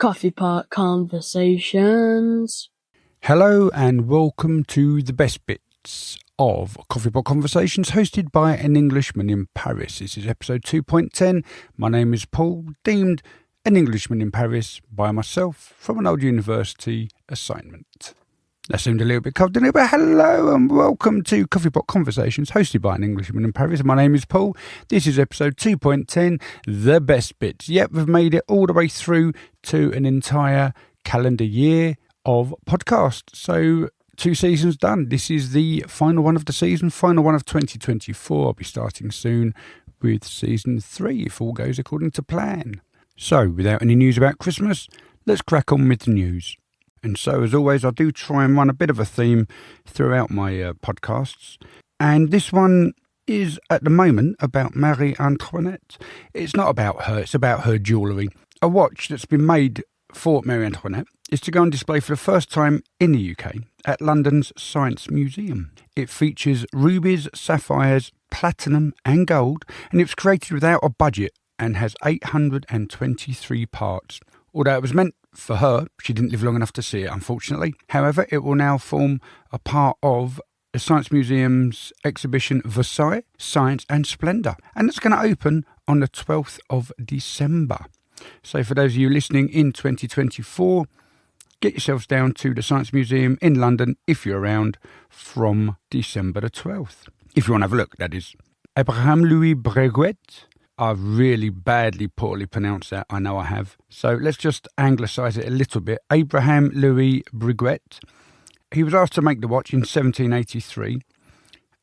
Coffee Pot Conversations. Hello and welcome to the best bits of Coffee Pot Conversations, hosted by An Englishman in Paris. This is episode 2.10. My name is Paul, deemed an Englishman in Paris by myself from an old university assignment. That seemed a little bit cold, didn't it? But hello and welcome to Coffee Pot Conversations, hosted by An Englishman in Paris. My name is Paul. This is episode 2.10, the best bits. Yep, we've made it all the way through to an entire calendar year of podcast. So 2 seasons done. This is the final one of the season, final one of 2024. I'll be starting soon with season 3 if all goes according to plan. So without any news about Christmas, let's crack on with the news. And so, as always, I do try and run a bit of a theme throughout my podcasts. And this one is, at the moment, about Marie Antoinette. It's not about her, it's about her jewellery. A watch that's been made for Marie Antoinette is to go on display for the first time in the UK at London's Science Museum. It features rubies, sapphires, platinum and gold, and it was created without a budget and has 823 parts. Although it was meant for her, she didn't live long enough to see it, unfortunately. However, it will now form a part of the Science Museum's exhibition Versailles, Science and Splendour. And it's going to open on the 12th of December. So for those of you listening in 2024, get yourselves down to the Science Museum in London if you're around from December the 12th. If you want to have a look, that is. Abraham Louis Breguet. I've really badly, poorly pronounced that. I know I have. So let's just anglicise it a little bit. Abraham Louis Breguet. He was asked to make the watch in 1783,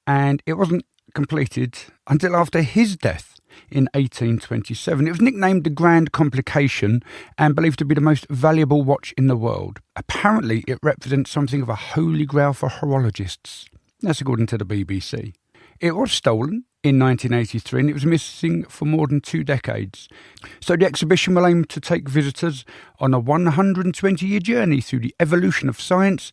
and it wasn't completed until after his death in 1827. It was nicknamed the Grand Complication and believed to be the most valuable watch in the world. Apparently, it represents something of a holy grail for horologists. That's according to the BBC. It was stolen in 1983 and it was missing for more than 2 decades. So the exhibition will aim to take visitors on a 120-year journey through the evolution of science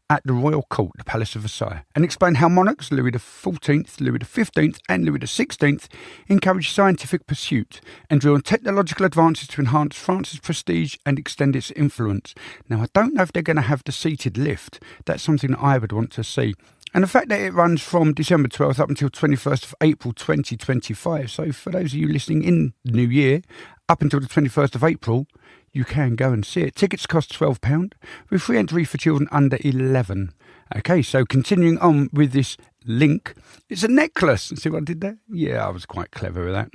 at the Royal Court, the Palace of Versailles, and explain how monarchs Louis XIV, Louis XV and Louis XVI encouraged scientific pursuit and drew on technological advances to enhance France's prestige and extend its influence. Now, I don't know if they're going to have the seated lift. That's something that I would want to see. And the fact that it runs from December 12th up until 21st of April 2025. So for those of you listening in the new year, up until the 21st of April, you can go and see it. Tickets cost £12 with free entry for children under 11. Okay, so continuing on with this link, it's a necklace. See what I did there? Yeah, I was quite clever with that.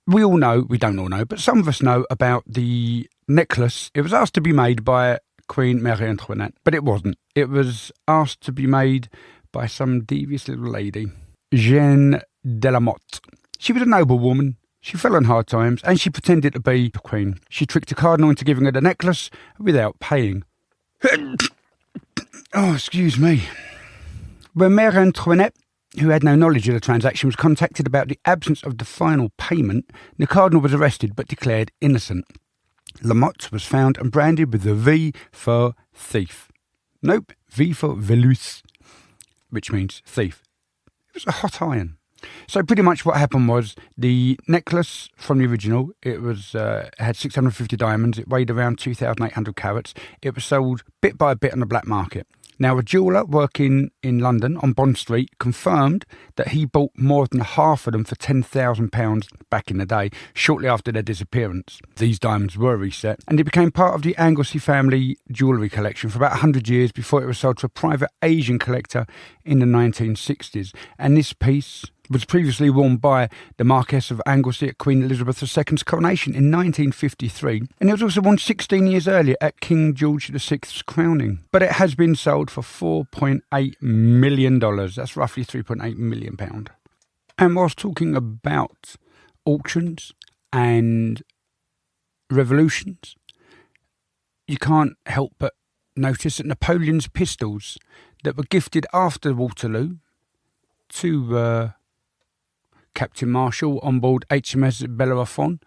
We all know, we don't all know, but some of us know about the necklace. It was asked to be made by Queen Marie Antoinette, but it wasn't. It was asked to be made by some devious little lady, Jeanne de la Motte. She was a noble woman. She fell on hard times and she pretended to be the queen. She tricked a cardinal into giving her the necklace without paying. Oh, excuse me. When Marie Antoinette, who had no knowledge of the transaction, was contacted about the absence of the final payment, the cardinal was arrested but declared innocent. La Motte was found and branded with the V for thief. Nope, V for Velus, which means thief. It was a hot iron. So pretty much what happened was the necklace from the original, it was had 650 diamonds, it weighed around 2,800 carats. It was sold bit by bit on the black market. Now, a jeweller working in London on Bond Street confirmed that he bought more than half of them for £10,000 back in the day, shortly after their disappearance. These diamonds were reset, and it became part of the Anglesey family jewellery collection for about 100 years before it was sold to a private Asian collector in the 1960s. And this piece was previously worn by the Marquess of Anglesey at Queen Elizabeth II's coronation in 1953, and it was also worn 16 years earlier at King George VI's crowning. But it has been sold for $4.8 million. That's roughly £3.8 million. And whilst talking about auctions and revolutions, you can't help but notice that Napoleon's pistols that were gifted after Waterloo to Captain Marshall on board HMS Bellerophon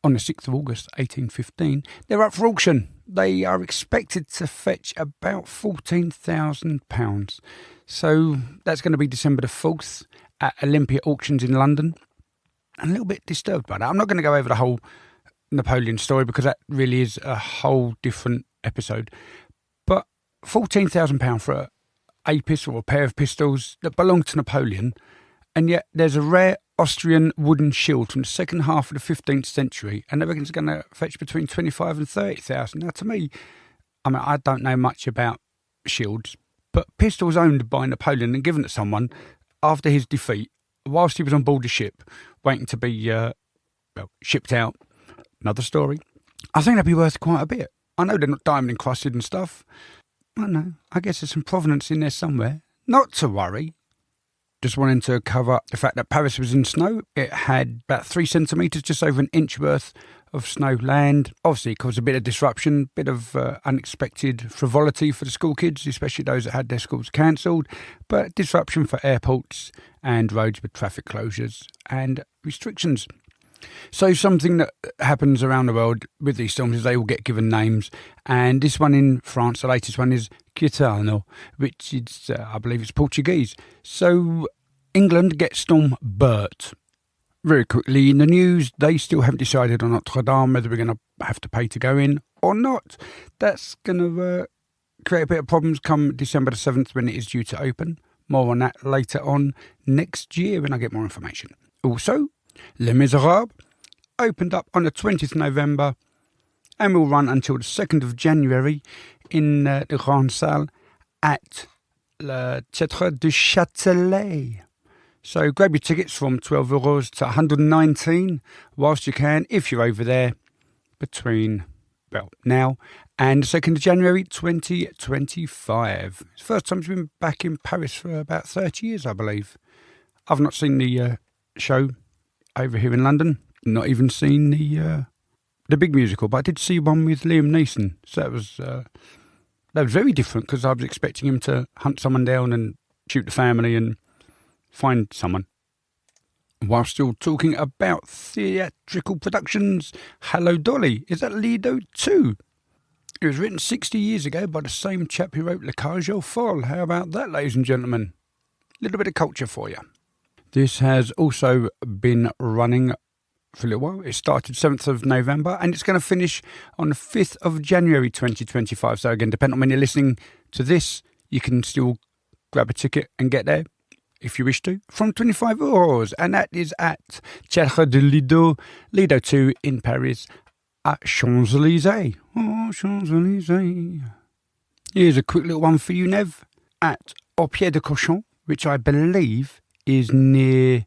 on the 6th of August 1815, they're up for auction. They are expected to fetch about £14,000. So that's going to be December the 4th at Olympia Auctions in London. I'm a little bit disturbed by that. I'm not going to go over the whole Napoleon story because that really is a whole different episode. But £14,000 for a pistol or a pair of pistols that belonged to Napoleon, and yet there's a rare Austrian wooden shield from the second half of the 15th century, and they reckon it's going to fetch between 25 and 30,000. Now, to me, I mean, I don't know much about shields, but pistols owned by Napoleon and given to someone after his defeat, whilst he was on board the ship, waiting to be shipped out. Another story. I think that'd be worth quite a bit. I know they're not diamond encrusted and stuff. I don't know. I guess there's some provenance in there somewhere. Not to worry. Just wanting to cover the fact that Paris was in snow. It had about 3 centimetres, just over an inch worth of snow land. Obviously, it caused a bit of disruption, bit of unexpected frivolity for the school kids, especially those that had their schools cancelled. But disruption for airports and roads with traffic closures and restrictions. So something that happens around the world with these storms is they all get given names, and this one in France, the latest one, is catalogue, which is, I believe it's Portuguese. So England gets Storm Bert. Very quickly in the news, they still haven't decided on Notre Dame whether we're going to have to pay to go in or not. That's going to create a bit of problems come December the 7th when it is due to open. More on that later on next year when I get more information. Also, Les Miserables opened up on the 20th November and will run until the 2nd of January in the Grande Salle at Le Théâtre du Châtelet. So grab your tickets from €12 to €119 whilst you can, if you're over there between, now and the 2nd of January 2025. It's the first time it's been back in Paris for about 30 years, I believe. I've not seen the show over here in London, not even seen the big musical, but I did see one with Liam Neeson. So that was very different because I was expecting him to hunt someone down and shoot the family and find someone. While still talking about theatrical productions, Hello Dolly is at Lido 2. It was written 60 years ago by the same chap who wrote Le Cage aux Folles. How about that, ladies and gentlemen? A little bit of culture for you. This has also been running for a little while. It started 7th of November and it's going to finish on the 5th of January 2025. So again, depending on when you're listening to this, you can still grab a ticket and get there if you wish to, from €25. And that is at Théâtre de Lido, Lido 2 in Paris, at Champs-Élysées. Oh, Champs-Élysées. Here's a quick little one for you, Nev, at Au Pied de Cochon, which I believe is near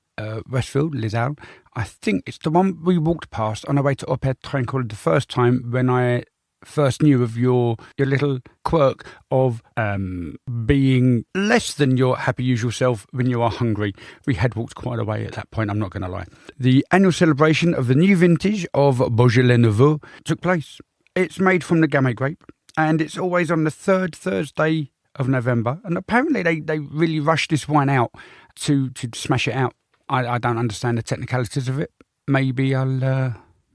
Westfield, Les Halles. I think it's the one we walked past on our way to Opéra Tranquille the first time when I first knew of your little quirk of being less than your happy usual self when you are hungry. We had walked quite a way at that point, I'm not going to lie. The annual celebration of the new vintage of Beaujolais Nouveau took place. It's made from the Gamay grape and it's always on the third Thursday of November, and apparently they really rushed this wine out to smash it out. I don't understand the technicalities of it. Maybe I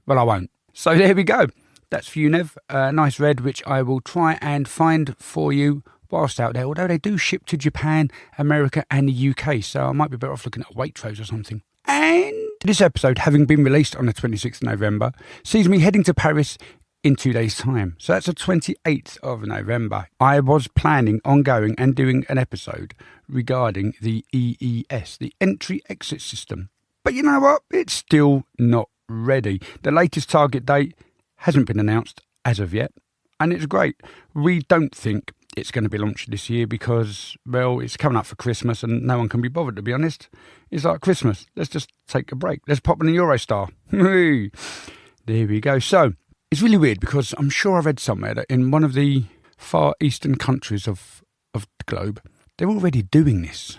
won't. So there we go. That's for you, Nev. Nice red, which I will try and find for you whilst out there. Although they do ship to Japan, America and the UK, so I might be better off looking at Waitrose or something. And this episode, having been released on the 26th of November, sees me heading to Paris in 2 days' time. So that's the 28th of November. I was planning on going and doing an episode regarding the EES, the entry-exit system. But you know what? It's still not ready. The latest target date hasn't been announced as of yet, and it's great. We don't think it's going to be launched this year because, well, it's coming up for Christmas and no one can be bothered, to be honest. It's like Christmas. Let's just take a break. Let's pop in a Eurostar. There we go. So, it's really weird because I'm sure I've read somewhere that in one of the far eastern countries of the globe, they're already doing this.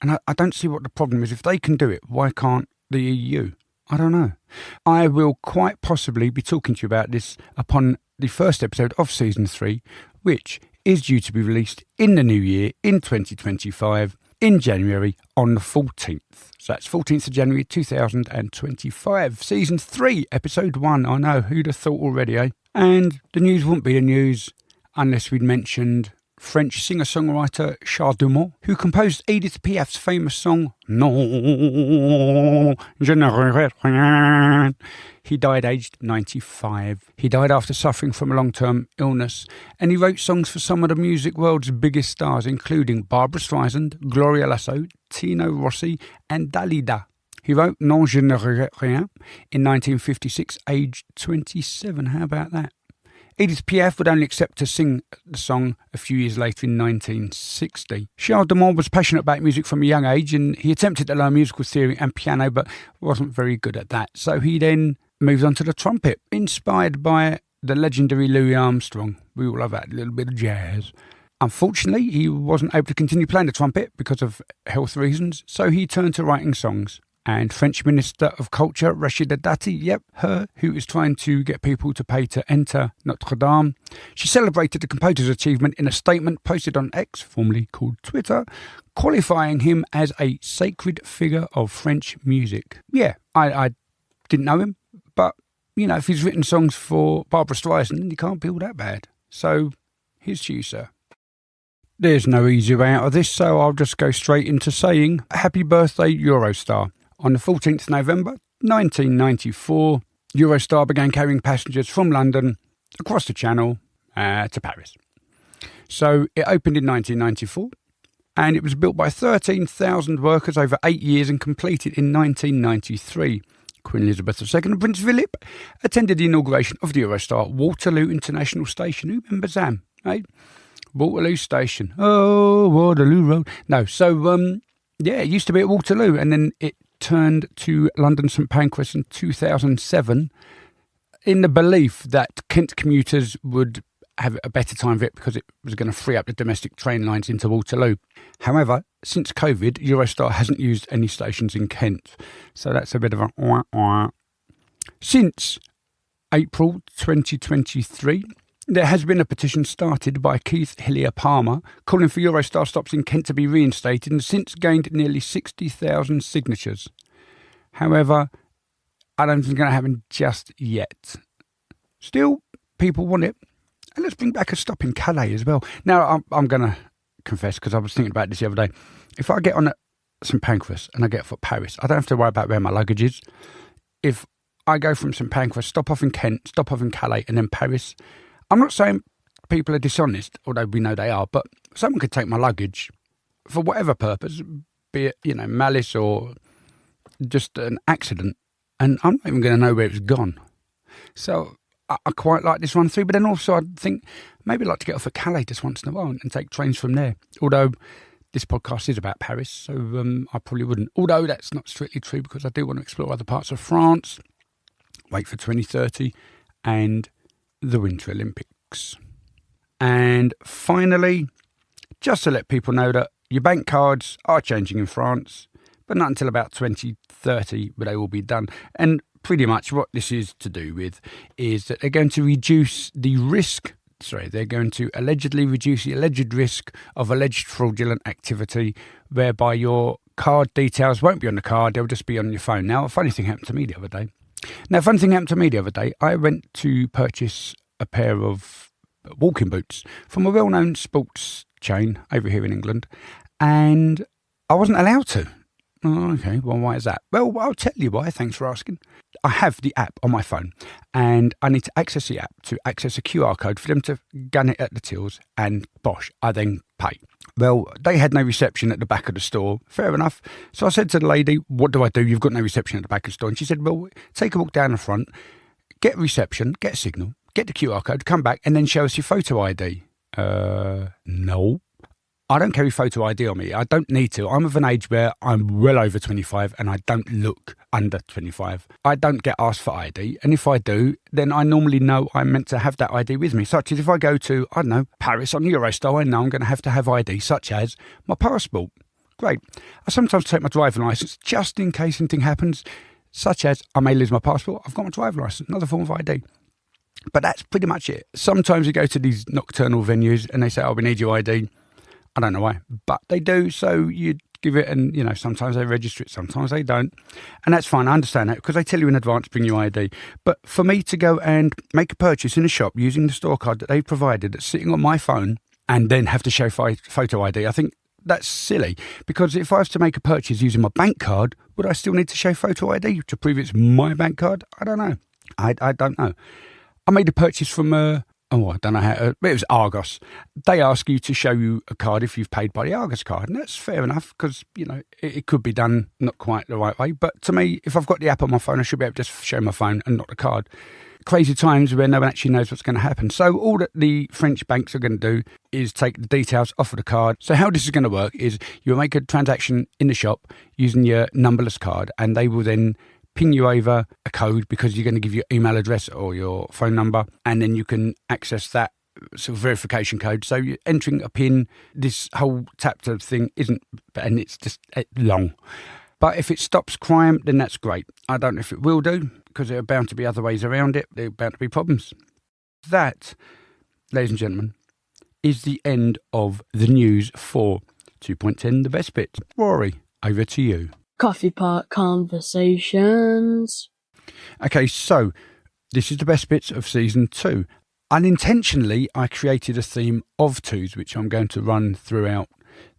And I don't see what the problem is. If they can do it, why can't the EU? I don't know. I will quite possibly be talking to you about this upon the first episode of Season 3, which is due to be released in the new year, in 2025, in January on the 14th. So that's 14th of January 2025. Season 3, Episode 1. I know, who'd have thought already, eh? And the news wouldn't be the news unless we'd mentioned French singer-songwriter Charles Dumont, who composed Edith Piaf's famous song, Non, je ne regrette rien. He died aged 95. He died after suffering from a long-term illness, and he wrote songs for some of the music world's biggest stars, including Barbra Streisand, Gloria Lasso, Tino Rossi, and Dalida. He wrote Non, je ne regrette rien in 1956, aged 27. How about that? Edith Piaf would only accept to sing the song a few years later in 1960. Charles Dumont was passionate about music from a young age, and he attempted to learn musical theory and piano, but wasn't very good at that. So he then moved on to the trumpet, inspired by the legendary Louis Armstrong. We all love that little bit of jazz. Unfortunately, he wasn't able to continue playing the trumpet because of health reasons, so he turned to writing songs. And French Minister of Culture, Rachida Dati, her, who is trying to get people to pay to enter Notre Dame. She celebrated the composer's achievement in a statement posted on X, formerly called Twitter, qualifying him as a sacred figure of French music. Yeah, I didn't know him, but, if he's written songs for Barbra Streisand, he can't be all that bad. So, here's to you, sir. There's no easy way out of this, so I'll just go straight into saying, happy birthday, Eurostar. On the 14th November 1994, Eurostar began carrying passengers from London across the Channel to Paris. So it opened in 1994 and it was built by 13,000 workers over 8 years and completed in 1993. Queen Elizabeth II and Prince Philip attended the inauguration of the Eurostar Waterloo International Station. Who remembers that? Right? Waterloo Station. Oh, Waterloo Road. No, so it used to be at Waterloo and then it turned to London St Pancras in 2007 in the belief that Kent commuters would have a better time of it because it was going to free up the domestic train lines into Waterloo. However, since COVID, Eurostar hasn't used any stations in Kent, so that's a bit of a wah-wah. Since April 2023, there has been a petition started by Keith Hillier Palmer calling for Eurostar stops in Kent to be reinstated and since gained nearly 60,000 signatures. However, I don't think it's going to happen just yet. Still, people want it. And let's bring back a stop in Calais as well. Now, I'm going to confess, because I was thinking about this the other day. If I get on at St Pancras and I get off at Paris, I don't have to worry about where my luggage is. If I go from St Pancras, stop off in Kent, stop off in Calais and then Paris, I'm not saying people are dishonest, although we know they are, but someone could take my luggage for whatever purpose, be it, malice or just an accident, and I'm not even going to know where it's gone. So I quite like this run through, but then also I think maybe I'd like to get off at Calais just once in a while and take trains from there. Although this podcast is about Paris, so I probably wouldn't. Although that's not strictly true because I do want to explore other parts of France, wait for 2030, and the Winter Olympics. And finally, just to let people know that your bank cards are changing in France, but not until about 2030 will they all be done. And pretty much what this is to do with is that they're going to reduce the risk, they're going to allegedly reduce the alleged risk of alleged fraudulent activity whereby your card details won't be on the card, they'll just be on your phone. Now, a funny thing happened to me the other day. I went to purchase a pair of walking boots from a well-known sports chain over here in England, and I wasn't allowed to. Oh, okay, well, why is that? Well, I'll tell you why, thanks for asking. I have the app on my phone, and I need to access the app to access a QR code for them to gun it at the tills, and bosh, I then pay. Well, they had no reception at the back of the store. Fair enough. So I said to the lady, what do I do? You've got no reception at the back of the store. And she said, well, take a walk down the front, get reception, get a signal, get the QR code, come back, and then show us your photo ID. No. I don't carry photo ID on me. I don't need to. I'm of an age where I'm well over 25 and I don't look under 25. I don't get asked for ID. And if I do, then I normally know I'm meant to have that ID with me. Such as if I go to, Paris on Eurostar, I know I'm going to have ID, such as my passport. Great. I sometimes take my driving licence just in case anything happens, such as I may lose my passport. I've got my driving licence, another form of ID. But that's pretty much it. Sometimes you go to these nocturnal venues and they say, we need your ID. I don't know why, but they do. So you give it and, sometimes they register it, sometimes they don't. And that's fine. I understand that because they tell you in advance, bring your ID. But for me to go and make a purchase in a shop using the store card that they've provided that's sitting on my phone and then have to show photo ID. I think that's silly, because if I was to make a purchase using my bank card, would I still need to show photo ID to prove it's my bank card? I don't know. I don't know. I made a purchase from I don't know how, it was Argos. They ask you to show you a card if you've paid by the Argos card, and that's fair enough, because, it could be done not quite the right way. But to me, if I've got the app on my phone, I should be able to just show my phone and not the card. Crazy times where no one actually knows what's going to happen. So all that the French banks are going to do is take the details off of the card. So how this is going to work is you'll make a transaction in the shop using your numberless card, and they will then ping you over a code, because you're going to give your email address or your phone number, and then you can access that sort of verification code. So you're entering a PIN. This whole tap-to thing isn't, and it's just long. But if it stops crime, then that's great. I don't know if it will do, because there are bound to be other ways around it. There are bound to be problems. That, ladies and gentlemen, is the end of the news for 2.10, the best bit. Rory, over to you. Coffee pot conversations. Okay, so this is the best bits of season 2. Unintentionally, I created a theme of twos, which I'm going to run throughout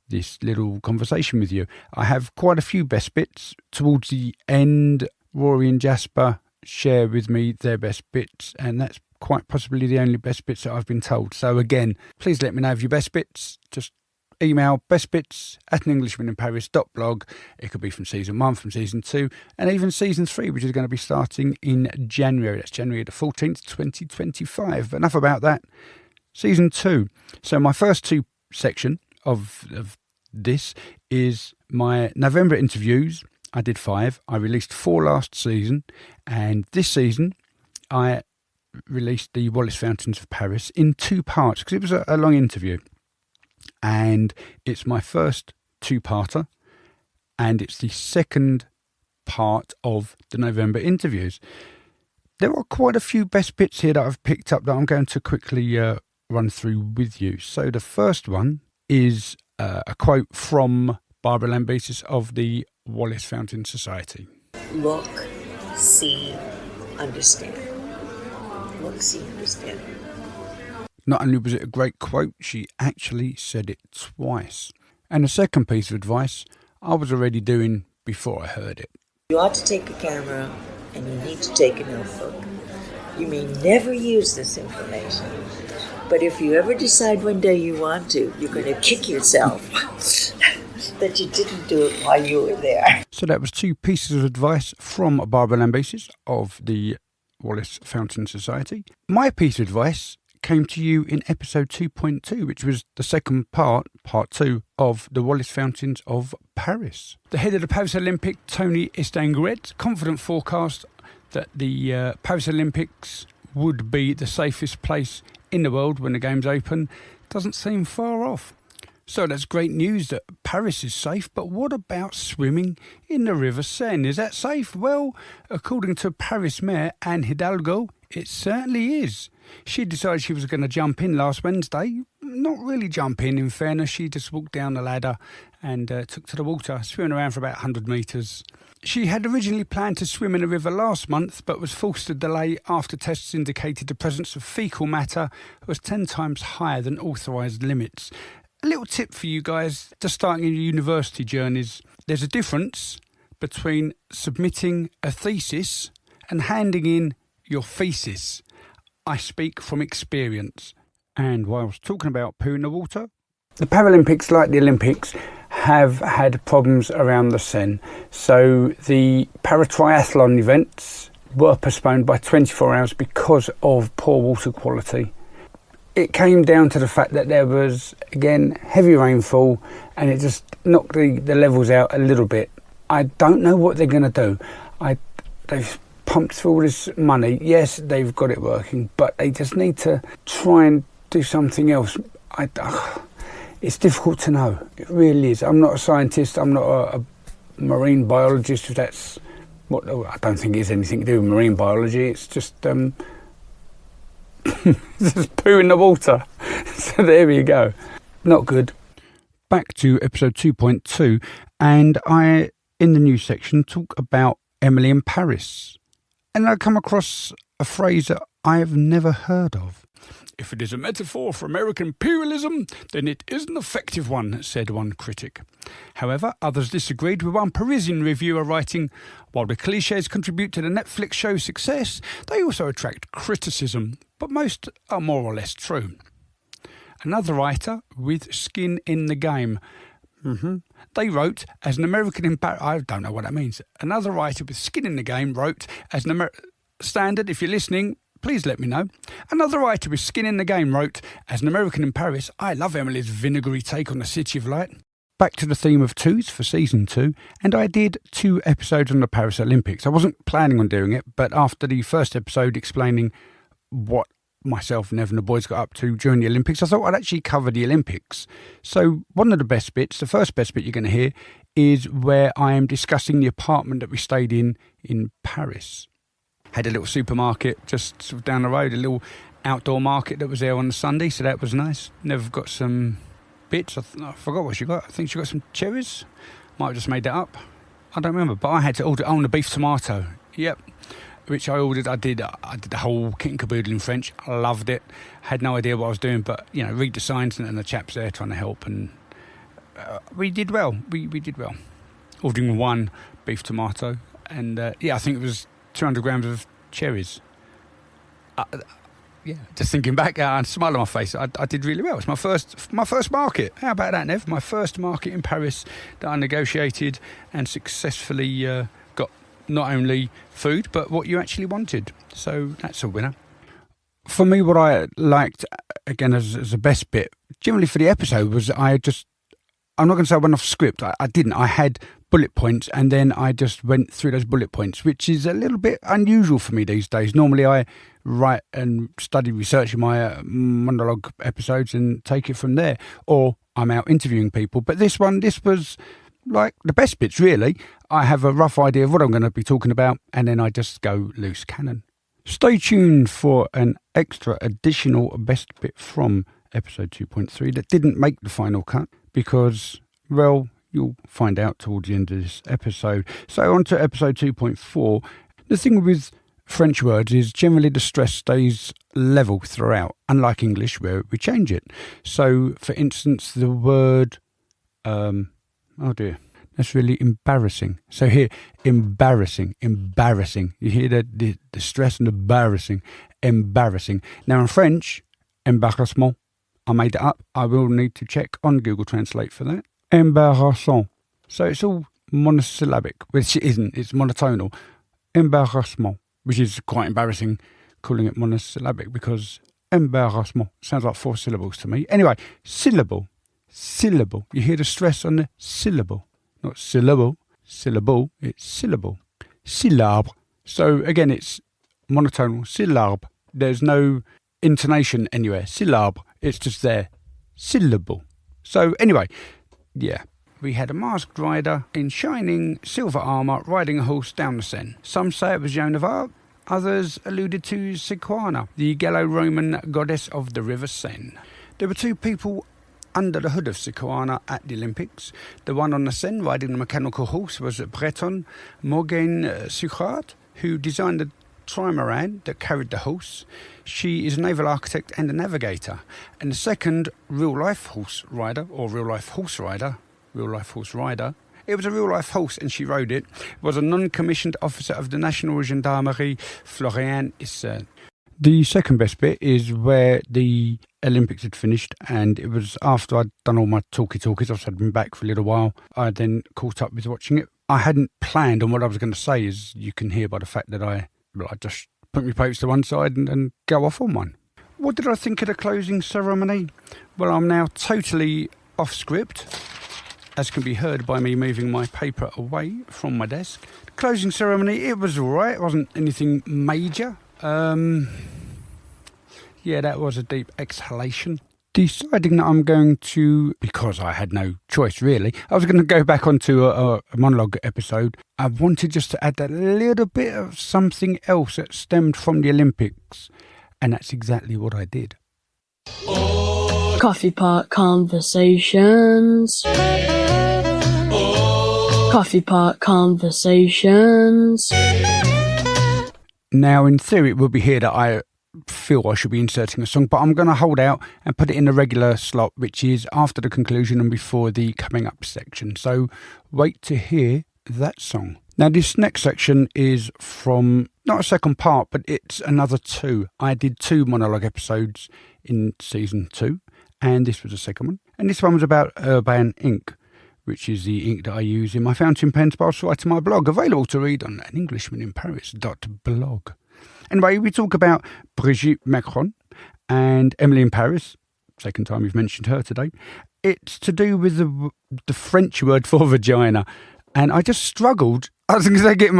this little conversation with you. I have quite a few best bits. Towards the end, Rory and Jasper share with me their best bits, and that's quite possibly the only best bits that I've been told. So again, please let me know of your best bits. Just email bestbits@anenglishmaninparis.blog. It could be from season 1, from season 2, and even season 3, which is going to be starting in January. That's January the 14th, 2025. But enough about that. Season 2. So my first 2 section of this is my November interviews. I did 5. I released 4 last season, and this season I released the Wallace Fountains of Paris in 2 parts, because it was a long interview. And it's my first 2-parter, and it's the second part of the November interviews. There are quite a few best bits here that I've picked up that I'm going to quickly run through with you. So the first one is a quote from Barbara Lambesis of the Wallace Fountain Society. Look, see, understand. Look, see, understand. Not only was it a great quote, she actually said it twice. And the second piece of advice I was already doing before I heard it. You ought to take a camera, and you need to take a notebook. You may never use this information, but if you ever decide one day you want to, you're going to kick yourself that you didn't do it while you were there. So that was 2 pieces of advice from Barbara Lambesis of the Wallace Fountain Society. My piece of advice came to you in episode 2.2, which was the second part 2, of the Wallace Fountains of Paris. The head of the Paris Olympic, Tony Estanguet, confident forecast that the Paris Olympics would be the safest place in the world when the games open, doesn't seem far off. So that's great news that Paris is safe, but what about swimming in the River Seine? Is that safe? Well, according to Paris Mayor Anne Hidalgo, it certainly is. She decided she was going to jump in last Wednesday. Not really jump in fairness. She just walked down the ladder and took to the water, swimming around for about 100 metres. She had originally planned to swim in the river last month, but was forced to delay after tests indicated the presence of faecal matter was 10 times higher than authorised limits. A little tip for you guys just starting your university journeys. There's a difference between submitting a thesis and handing in your thesis. I speak from experience. And whilst talking about poo in the water, the Paralympics, like the Olympics, have had problems around the Seine. So the paratriathlon events were postponed by 24 hours because of poor water quality. It came down to the fact that there was, again, heavy rainfall, and it just knocked the levels out a little bit. I don't know what they're going to do. They've pumped through all this money. Yes, they've got it working, but they just need to try and do something else. It's difficult to know. It really is. I'm not a scientist. I'm not a marine biologist. If that's what, I don't think it has anything to do with marine biology. It's just just poo in the water. So there you go. Not good. Back to episode 2.2, and I, in the news section, talk about Emily in Paris. And I come across a phrase that I have never heard of. "If it is a metaphor for American imperialism, then it is an effective one," said one critic. However, others disagreed, with one Parisian reviewer writing, "While the clichés contribute to the Netflix show's success, they also attract criticism, but most are more or less true." Another writer with skin in the game. They wrote, "As an American I don't know what that means. Another writer with skin in the game wrote, as an Standard, if you're listening, please let me know. Another writer with skin in the game wrote, "As an American in Paris, I love Emily's vinegary take on the City of Light." Back to the theme of twos for season 2, and I did 2 episodes on the Paris Olympics. I wasn't planning on doing it, but after the first episode explaining what myself and Evan the boys got up to during the Olympics, I thought I'd actually cover the Olympics. So one of the best bits, the first best bit you're going to hear, is where I am discussing the apartment that we stayed in Paris. Had a little supermarket just sort of down the road, a little outdoor market that was there on the Sunday, so that was nice. Never got some bits. I forgot what she got. I think she got some cherries. Might have just made that up. I don't remember, but I had to order the beef tomato. Yep. Which I ordered. I did the whole kit and caboodle in French. I loved it. Had no idea what I was doing, but read the signs and the chaps there trying to help, and we did well. We did well. Ordering 1 beef tomato, and I think it was 200 grams of cherries. Just thinking back, and smile on my face. I did really well. It's my first market. How about that, Nev? My first market in Paris that I negotiated and successfully got not only food but what you actually wanted. So that's a winner. For me, what I liked again as the best bit, generally for the episode, was I'm not going to say I went off script. I didn't. I had bullet points, and then I just went through those bullet points, which is a little bit unusual for me these days. Normally I write and study research in my monologue episodes and take it from there, or I'm out interviewing people. But this was like the best bits, really. I have a rough idea of what I'm going to be talking about, and then I just go loose cannon. Stay tuned for an extra additional best bit from episode 2.3 that didn't make the final cut because, well, you'll find out towards the end of this episode. So on to episode 2.4. The thing with French words is generally the stress stays level throughout, unlike English where we change it. So, for instance, the word, oh dear, that's really embarrassing. So here, embarrassing. You hear the stress and embarrassing. Now in French, embarrassment, I made it up. I will need to check on Google Translate for that. Embarrassant. So it's all monosyllabic, which it isn't. It's monotonal. Embarrassment, which is quite embarrassing calling it monosyllabic because embarrassment sounds like 4 syllables to me. Anyway, syllable. You hear the stress on the syllable. Not syllable. It's syllable. Syllabe. So again, it's monotonal. Syllabe. There's no intonation anywhere. Syllabe. It's just there. Syllable. So anyway, yeah. We had a masked rider in shining silver armour riding a horse down the Seine. Some say it was Joan of Arc. Others alluded to Sequana, the Gallo-Roman goddess of the river Seine. There were 2 people under the hood of Sequana at the Olympics. The one on the Seine riding the mechanical horse was Breton Morgane Suchard, who designed the trimaran that carried the horse. She is a naval architect and a navigator. And the second real-life horse rider, it was a real-life horse and she rode it, was a non-commissioned officer of the National Gendarmerie, Florian Issern. The second best bit is where the Olympics had finished, and it was after I'd done all my talkies. I'd been back for a little while. I then caught up with watching it. I hadn't planned on what I was going to say, as you can hear by the fact that I just put my papers to one side and go off on one. What did I think of the closing ceremony? Well, I'm now totally off script, as can be heard by me moving my paper away from my desk. The closing ceremony, it was all right. It wasn't anything major. Yeah, that was a deep exhalation. Deciding that I'm going to, because I had no choice really, I was going to go back onto a monologue episode. I wanted just to add that little bit of something else that stemmed from the Olympics, and that's exactly what I did. Coffee pot conversations. Coffee pot conversations. Now, in theory, it will be here that I feel I should be inserting a song, but I'm going to hold out and put it in the regular slot, which is after the conclusion and before the coming up section. So wait to hear that song. Now, this next section is from not a second part, but it's another two. I did 2 monologue episodes in season 2, and this was the second one. And this one was about Urban ink, which is the ink that I use in my fountain pens whilst writing my blog, available to read on An Englishman in Paris.blog. Anyway, we talk about Brigitte Macron and Emily in Paris. Second time we've mentioned her today. It's to do with the French word for vagina. And I just struggled. I was going to say get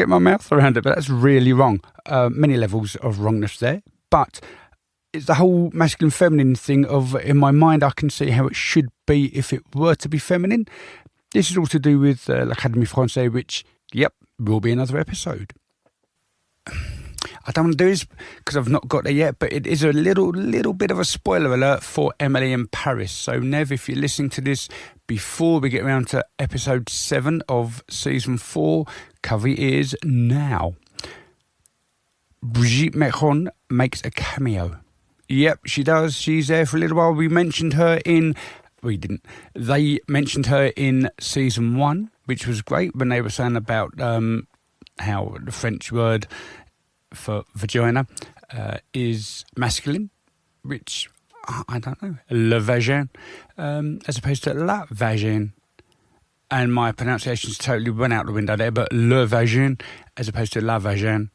my mouth around it, but that's really wrong. Many levels of wrongness there. But it's the whole masculine feminine thing of, in my mind, I can see how it should be if it were to be feminine. This is all to do with l'Académie Française, which, yep, will be another episode. I don't want to do this because I've not got there yet, but it is a little bit of a spoiler alert for Emily in Paris. So, Nev, if you're listening to this before we get around to episode 7 of season 4, cover your ears now. Brigitte Macron makes a cameo. Yep, she does. She's there for a little while. We mentioned her in... We didn't. They mentioned her in season 1, which was great when they were saying about how the French word for vagina is masculine, which I don't know, le vagin, as opposed to la vagin. And my pronunciations totally went out the window there, but le vagin as opposed to la vagin.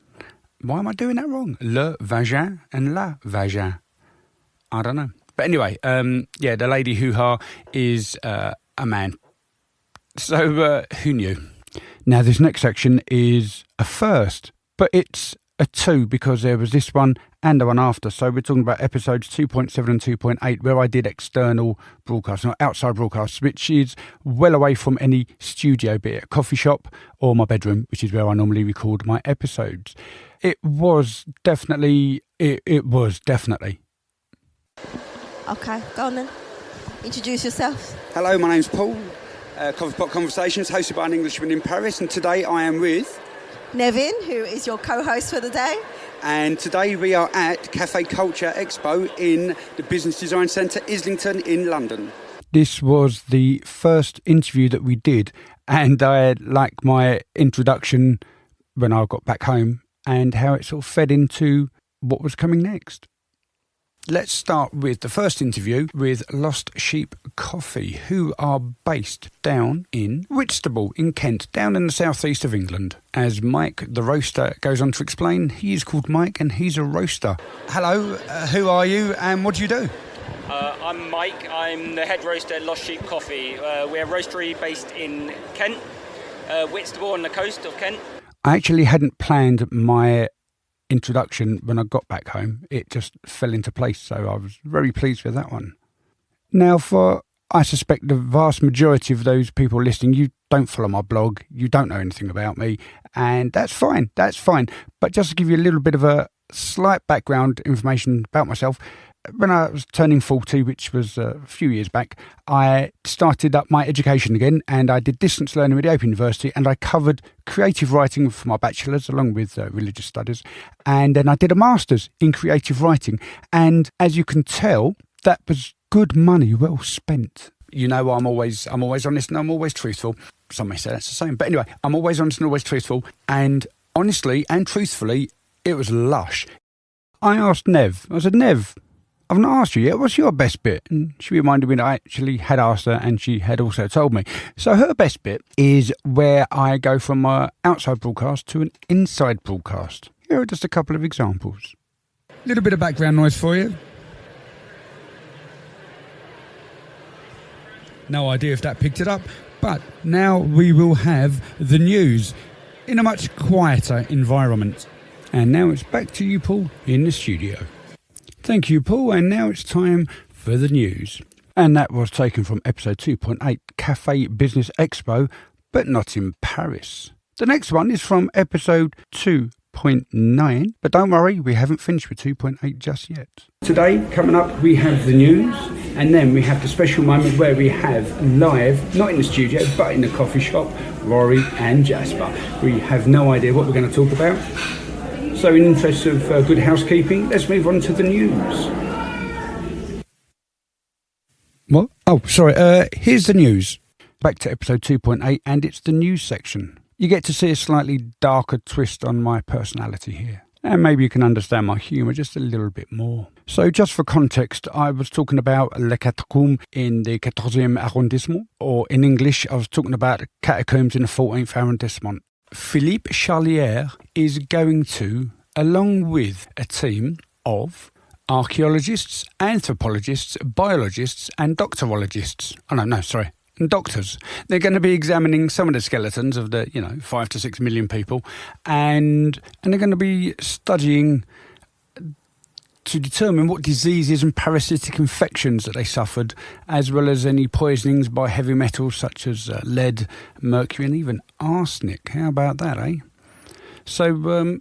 Why am I doing that wrong? Le vagin and la vagin. I don't know. But anyway, the lady hoo-ha is a man. So who knew? Now this next section is a first, but it's a 2 because there was this one and the one after. So we're talking about episodes 2.7 and 2.8 where I did external broadcasts, not outside broadcasts, which is well away from any studio, be it a coffee shop or my bedroom, which is where I normally record my episodes. It was definitely. Okay, go on then. Introduce yourself. Hello, my name's Paul. Coffee Pot Conversations, hosted by An Englishman in Paris, and today I am with... Nevin, who is your co-host for the day. And today we are at Cafe Culture Expo in the Business Design Centre, Islington in London. This was the first interview that we did, and I like my introduction when I got back home and how it sort of fed into what was coming next. Let's start with the first interview with Lost Sheep Coffee, who are based down in Whitstable in Kent, down in the southeast of England. As Mike, the roaster, goes on to explain, he is called Mike and he's a roaster. Hello, who are you and what do you do? I'm Mike. I'm the head roaster at Lost Sheep Coffee. We're a roastery based in Kent, Whitstable on the coast of Kent. I actually hadn't planned my introduction when I got back home. It just fell into place, so I was very pleased with that one. Now, I suspect the vast majority of those people listening, you don't follow my blog, you don't know anything about me, and that's fine. But just to give you a little bit of a slight background information about myself, when I was turning 40, which was a few years back, I started up my education again and I did distance learning at the Open University and I covered creative writing for my bachelor's along with religious studies. And then I did a master's in creative writing. And as you can tell, that was good money well spent. You know, I'm always honest and I'm always truthful. Some may say that's the same. But anyway, I'm always honest and always truthful. And honestly and truthfully, it was lush. I asked Nev, I said, Nev, I've not asked you yet, what's your best bit? And she reminded me that I actually had asked her and she had also told me. So her best bit is where I go from an outside broadcast to an inside broadcast. Here are just a couple of examples. A little bit of background noise for you. No idea if that picked it up, but now we will have the news in a much quieter environment. And now it's back to you, Paul, in the studio. Thank you, Paul, and now it's time for the news. And that was taken from episode 2.8, Cafe Business Expo, but not in Paris. The next one is from episode 2.9, but don't worry, we haven't finished with 2.8 just yet. Today, coming up, we have the news, and then we have the special moment where we have live, not in the studio, but in the coffee shop, Rory and Jasper. We have no idea what we're going to talk about. So in interest of good housekeeping, let's move on to the news. What? Oh, sorry. Here's the news. Back to episode 2.8, and it's the news section. You get to see a slightly darker twist on my personality here. And maybe you can understand my humour just a little bit more. So just for context, I was talking about Le Catacombe in the 14e arrondissement, or in English, I was talking about catacombs in the 14th arrondissement. Philippe Charlier is going to, along with a team of archaeologists, anthropologists, biologists and doctorologists. Doctors. They're going to be examining some of the skeletons of the, 5 to 6 million people, and they're going to be studying to determine what diseases and parasitic infections that they suffered, as well as any poisonings by heavy metals such as lead, mercury and even arsenic. How about that, eh? So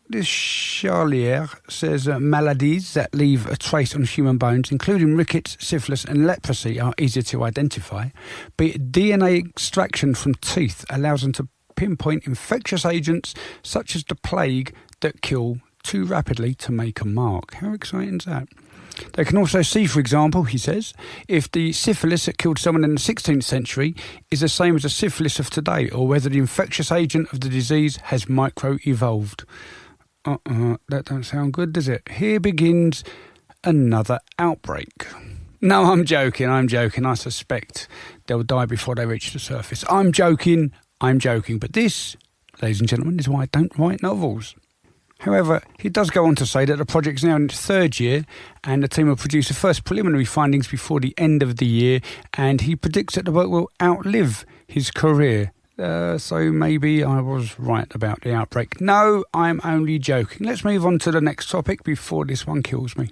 this Charlier says maladies that leave a trace on human bones, including rickets, syphilis and leprosy, are easier to identify. But DNA extraction from teeth allows them to pinpoint infectious agents such as the plague that kill too rapidly to make a mark. How exciting is that? They can also see, for example, he says, if the syphilis that killed someone in the 16th century is the same as the syphilis of today, or whether the infectious agent of the disease has micro-evolved. That don't sound good, does it? Here begins another outbreak. No, I'm joking. I suspect they'll die before they reach the surface. I'm joking. But this, ladies and gentlemen, is why I don't write novels. However, he does go on to say that the project is now in its third year and the team will produce the first preliminary findings before the end of the year, and he predicts that the work will outlive his career. So maybe I was right about the outbreak. No, I'm only joking. Let's move on to the next topic before this one kills me.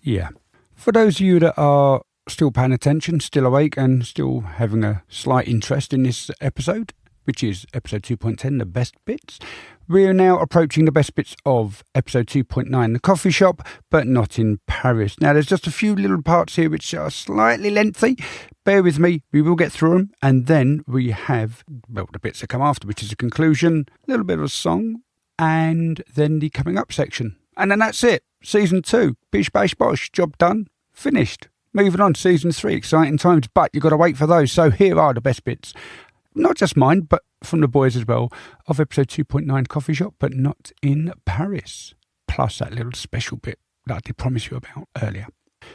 Yeah. For those of you that are still paying attention, still awake and still having a slight interest in this episode, which is episode 2.10, the best bits, we are now approaching the best bits of episode 2.9, the coffee shop, but not in Paris. Now, there's just a few little parts here which are slightly lengthy. Bear with me, we will get through them. And then we have, well, the bits that come after, which is a conclusion, a little bit of a song, and then the coming up section. And then that's it. Season 2, bish, bash, bosh, job done, finished. Moving on to Season 3, exciting times, but you've got to wait for those. So here are the best bits. Not just mine, but from the boys as well, of episode 2.9 Coffee Shop, but not in Paris. Plus that little special bit that I did promise you about earlier.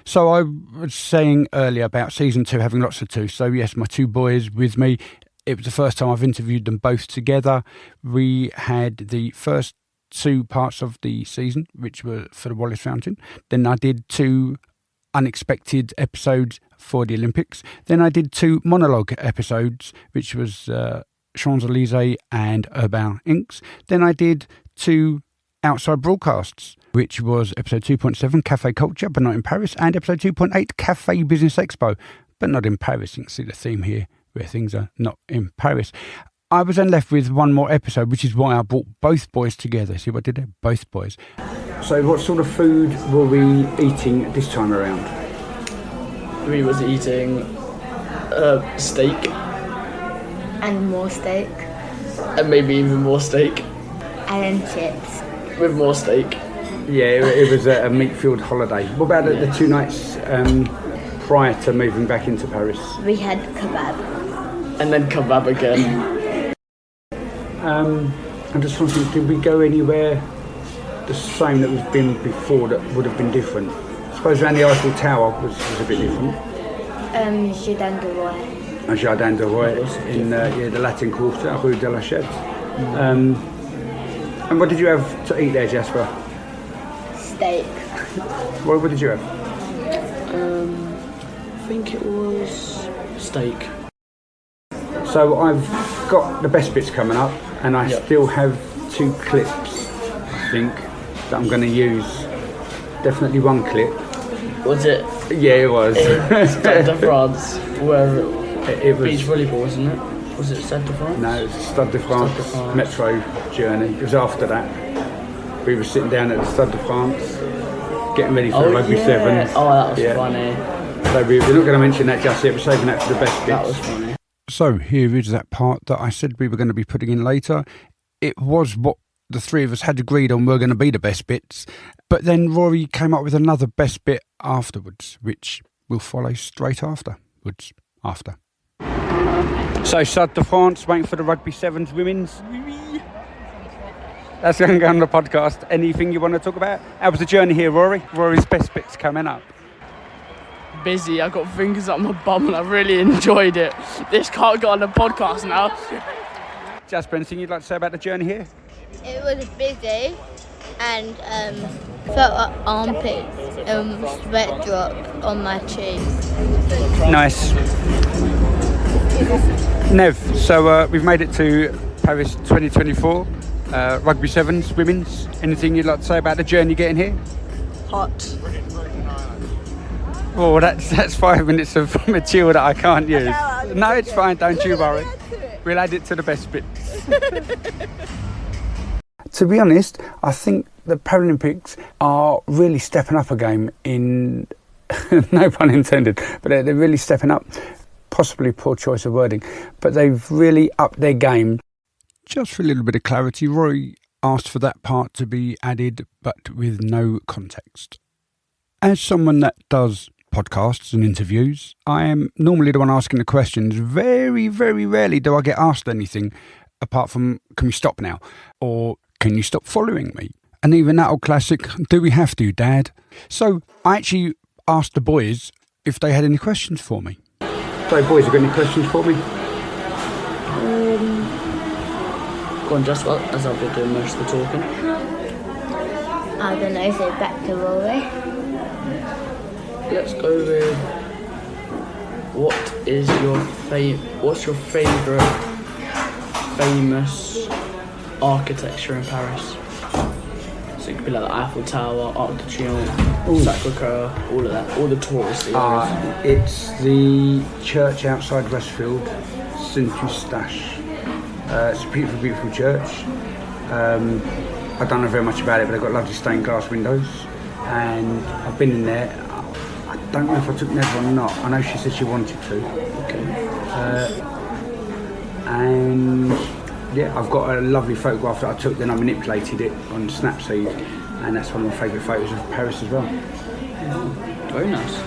So I was saying earlier about Season 2 having lots of two. So yes, my two boys with me. It was the first time I've interviewed them both together. We had the first two parts of the season, which were for the Wallace Fountain. Then I did two unexpected episodes for the Olympics. Then I did two monologue episodes, which was Champs-Élysées and Urban Inks. Then I did two outside broadcasts, which was episode 2.7 Cafe Culture, but not in Paris, and episode 2.8 Cafe Business Expo, but not in Paris. You can see the theme here, where things are not in Paris. I was then left with one more episode, which is why I brought both boys together. See what I did there? Both boys. So what sort of food were we eating this time around? We was eating steak. And more steak. And maybe even more steak. And then chips. With more steak. Yeah, it was a meat-filled holiday. What about the 2 nights prior to moving back into Paris? We had kebab. And then kebab again. I'm just trying to think, did we go anywhere the same that we've been before that would have been different? I suppose around the Eiffel Tower was a bit different. Jardin de Roy. Jardin de Roy in the Latin Quarter, Rue de la Chette. And what did you have to eat there, Jasper? Steak. What did you have? I think it was steak. So I've got the best bits coming up, and I still have 2 clips, I think, that I'm going to use. Definitely one clip. Was it? Yeah, it was. Stade de France, where it was beach volleyball, wasn't it? Was it Stade de France? No, it was Stade de France metro journey. It was after that. We were sitting down at the Stade de France, getting ready for Rugby 7. Oh, that was funny. So we're not going to mention that just yet. We're saving that for the best bits. That was funny. So here is that part that I said we were going to be putting in later. It was what the three of us had agreed on were going to be the best bits, but then Rory came up with another best bit afterwards, which will follow straight afterwards. So, Stade de France, waiting for the Rugby Sevens women's. That's going to go on the podcast. Anything you want to talk about? How was the journey here, Rory? Rory's best bits coming up. Busy. I got fingers up my bum and I really enjoyed it. This can't go on the podcast now. Jasper, anything you'd like to say about the journey here? It was busy and felt like armpit sweat drop on my cheek. Nice. Nev, so we've made it to Paris 2024, Rugby Sevens, women's. Anything you'd like to say about the journey getting here? Hot. Oh, that's 5 minutes of material that I can't use. No, it's fine, don't you worry. We'll add it to the best bits. To be honest, I think the Paralympics are really stepping up a game in, no pun intended, but they're really stepping up. Possibly poor choice of wording, but they've really upped their game. Just for a little bit of clarity, Rory asked for that part to be added, but with no context. As someone that does podcasts and interviews, I am normally the one asking the questions. Very, very rarely do I get asked anything apart from, can we stop now? Or can you stop following me? And even that old classic, do we have to, Dad? So I actually asked the boys if they had any questions for me. So boys, have you got any questions for me? Go on, just as I've been doing most of the talking. I don't know, so back to Rory. Let's go with what's your favourite famous architecture in Paris? So it could be like the Eiffel Tower, Arc de Triomphe, Sacre-Cœur, all of that, all the touristy areas. It's the church outside Westfield, Saint-Eustache. It's a beautiful, beautiful church. I don't know very much about it, but they've got lovely stained glass windows, and I've been in there. I don't know if I took Nev or not. I know she said she wanted to. Okay. And yeah, I've got a lovely photograph that I took, then I manipulated it on Snapseed, and that's one of my favourite photos of Paris as well. Very nice.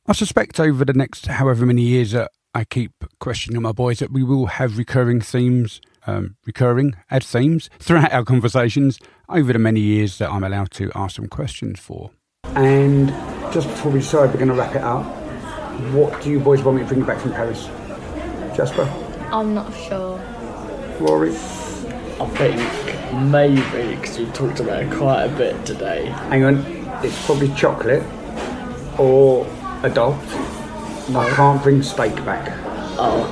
I suspect over the next however many years that I keep questioning my boys that we will have recurring themes throughout our conversations over the many years that I'm allowed to ask them questions for. And just before we decide we're going to wrap it up, what do you boys want me to bring back from Paris? Jasper? I'm not sure. Rory? I think maybe, because we talked about it quite a bit today. Hang on, it's probably chocolate or adult. No. I can't bring steak back. Oh,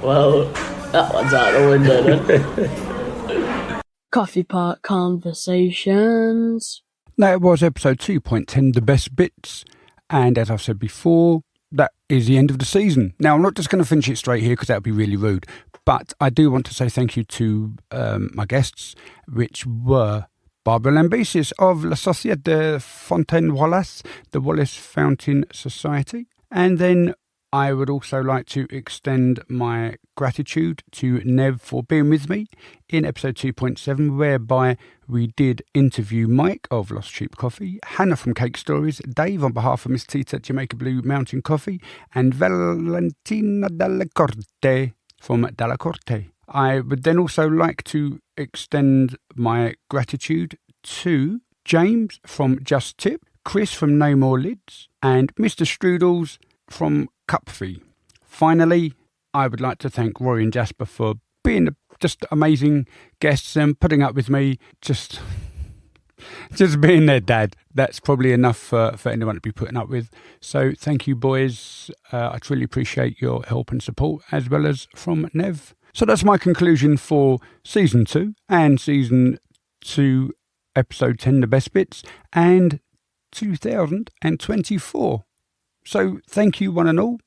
well, that one's out the window then. Coffee Pot Conversations. That was episode 2.10, the best bits. And as I've said before, that is the end of the season. Now, I'm not just going to finish it straight here because that would be really rude. But I do want to say thank you to my guests, which were Barbara Lambesis of La Société de Fontaine Wallace, the Wallace Fountain Society. And then I would also like to extend my gratitude to Nev for being with me in episode 2.7, whereby we did interview Mike of Lost Sheep Coffee, Hannah from Cake Stories, Dave on behalf of Miss Tita at Jamaica Blue Mountain Coffee, and Valentina Dalla Corte from Dalla Corte. I would then also like to extend my gratitude to James from Just Tip, Chris from No More Lids, and Mr. Strudels from Cupfee. Finally, I would like to thank Rory and Jasper for being just amazing guests and putting up with me, just being their dad. That's probably enough for anyone to be putting up with. So thank you, boys. I truly appreciate your help and support, as well as from Nev. So that's my conclusion for Season 2 and Season 2, Episode 10, The Best Bits, and 2024. So thank you, one and all.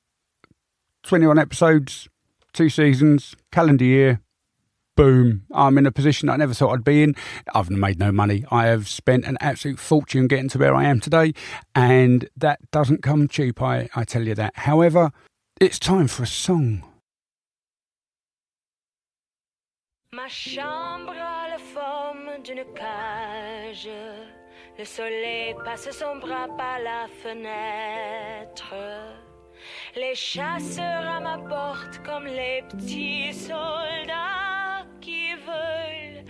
21 episodes, 2 seasons, calendar year. Boom. I'm in a position I never thought I'd be in. I've made no money. I have spent an absolute fortune getting to where I am today, and that doesn't come cheap, I tell you that. However, it's time for a song. Ma chambre a la forme d'une cage. Le soleil passe son bras par la fenêtre. Les chasseurs à ma porte comme les petits soldats qui veulent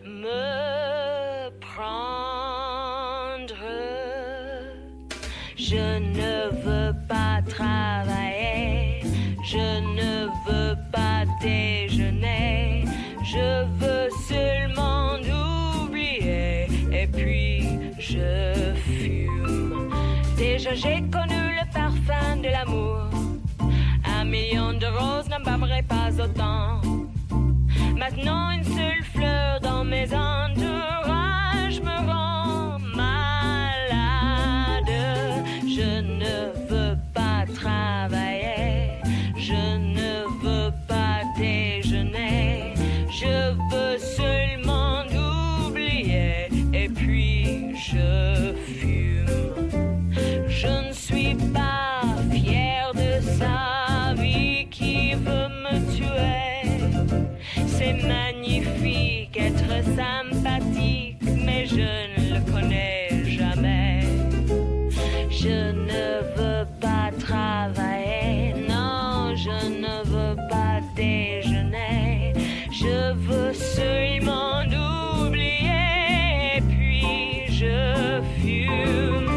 me prendre. Je ne veux pas travailler, je ne veux pas déjeuner, je veux seulement oublier et puis je fume. Déjà j'ai connu le parfum de l'amour, 1 million de roses n'embâmerait pas autant. Maintenant une seule fleur dans mes entourages me rend malade. Je ne veux pas travailler, je ne veux pas déjeuner, je veux seulement oublier et puis je fume. Je ne suis pas fière de sa vie qui veut me tuer. C'est magnifique être sympathique, mais je ne le connais jamais. Je ne veux pas travailler, non, je ne veux pas déjeuner. Je veux seulement oublier, et puis je fume.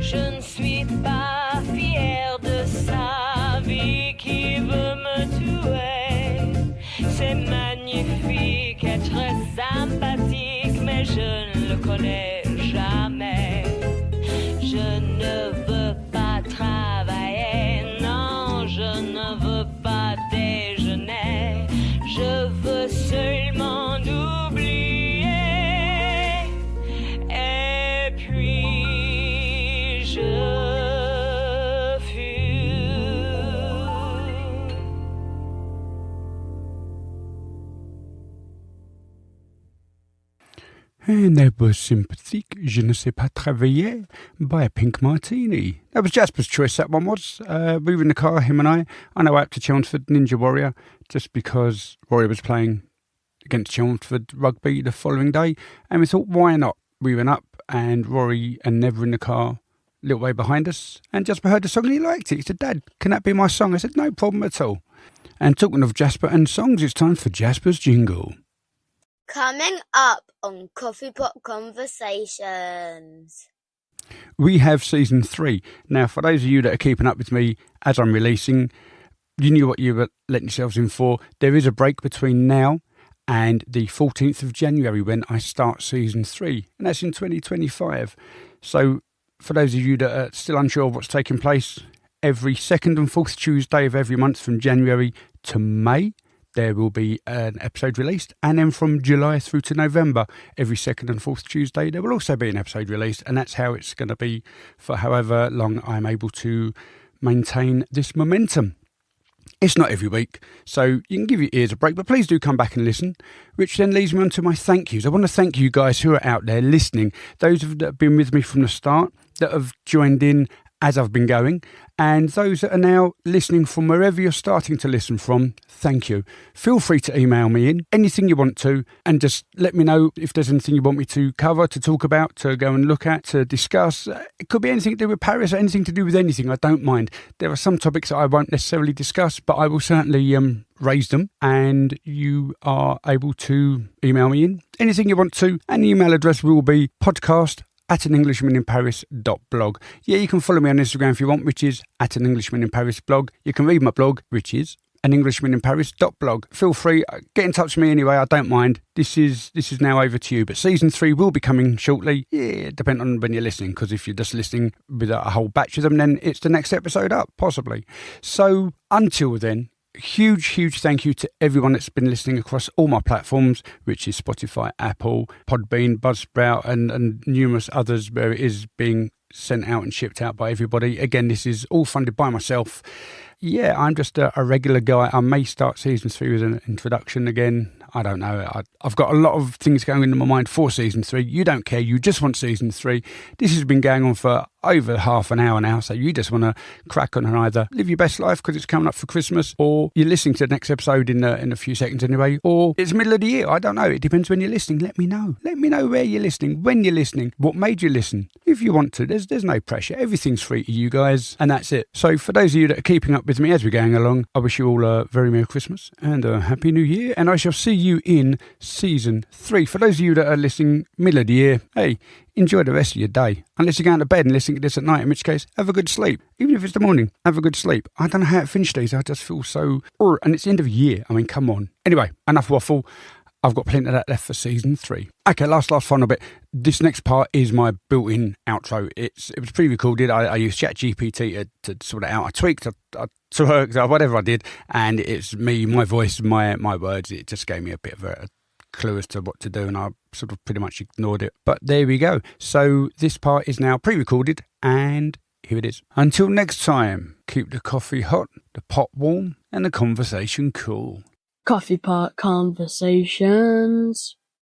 Je ne suis pas fière de sa vie qui veut me tuer. C'est magnifique être sympathique, mais je ne le connais jamais. Je ne veux pas travailler, non, je ne veux pas déjeuner. Je veux seulement oublier, et puis je fume. And that was Sympathique, Je ne sais pas travailler by Pink Martini. That was Jasper's choice, that one was. We were in the car, him and I. On our way up to Chelmsford, Ninja Warrior, just because Warrior was playing against Chelmsford Rugby the following day. And we thought, why not? We went up and Rory and Nev were in the car a little way behind us. And Jasper heard the song and he liked it. He said, Dad, can that be my song? I said, no problem at all. And talking of Jasper and songs, it's time for Jasper's jingle. Coming up on Coffee Pot Conversations. We have season 3. Now, for those of you that are keeping up with me as I'm releasing, you knew what you were letting yourselves in for. There is a break between now and the 14th of January when I start season 3, and that's in 2025. So for those of you that are still unsure of what's taking place, every second and fourth Tuesday of every month from January to May, there will be an episode released. And then from July through to November, every second and fourth Tuesday, there will also be an episode released. And that's how it's going to be for however long I'm able to maintain this momentum. It's not every week, so you can give your ears a break, but please do come back and listen, which then leads me on to my thank yous. I want to thank you guys who are out there listening, those that have been with me from the start, that have joined in as I've been going, and those that are now listening from wherever you're starting to listen from, thank you. Feel free to email me in anything you want to, and just let me know if there's anything you want me to cover, to talk about, to go and look at, to discuss. It could be anything to do with Paris, or anything to do with anything, I don't mind. There are some topics that I won't necessarily discuss, but I will certainly raise them, and you are able to email me in anything you want to, and the email address will be podcast@anenglishmaninparis.blog. Yeah, you can follow me on Instagram if you want, which is @anenglishmaninparisblog. You can read my blog, which is anenglishmaninparis.blog. Feel free, get in touch with me anyway, I don't mind. This is now over to you, but season 3 will be coming shortly. Yeah, depending on when you're listening, because if you're just listening with a whole batch of them, then it's the next episode up, possibly. So until then, huge thank you to everyone that's been listening across all my platforms, which is Spotify, Apple, Podbean, Buzzsprout, and numerous others where it is being sent out and shipped out by everybody. Again, this is all funded by myself. Yeah, I'm just a regular guy. I may start season 3 with an introduction again. I don't know. I've got a lot of things going into my mind for season 3. You don't care. You just want season 3. This has been going on for over half an hour now, so you just want to crack on and either live your best life because it's coming up for Christmas, or you're listening to the next episode in a few seconds anyway, or it's middle of the year. I don't know. It depends when you're listening. Let me know. Let me know where you're listening, when you're listening, what made you listen. If you want to, there's no pressure. Everything's free to you guys, and that's it. So for those of you that are keeping up with me as we're going along, I wish you all a very Merry Christmas and a Happy New Year, and I shall see you in season 3. For those of you that are listening middle of the year, hey, enjoy the rest of your day. Unless you're going to bed and listening to this at night, in which case, have a good sleep. Even if it's the morning, have a good sleep. I don't know how it finished these. I just feel so... And it's the end of the year. I mean, come on. Anyway, enough waffle. I've got plenty of that left for season 3. Okay, last final bit. This next part is my built-in outro. It was pre-recorded. I used ChatGPT to sort it out. I tweaked, whatever I did, and it's me, my voice, my words. It just gave me a bit of a clue as to what to do, and I sort of pretty much ignored it. But there we go. So this part is now pre-recorded, and here it is. Until next time, keep the coffee hot, the pot warm, and the conversation cool. Coffee Pot Conversations.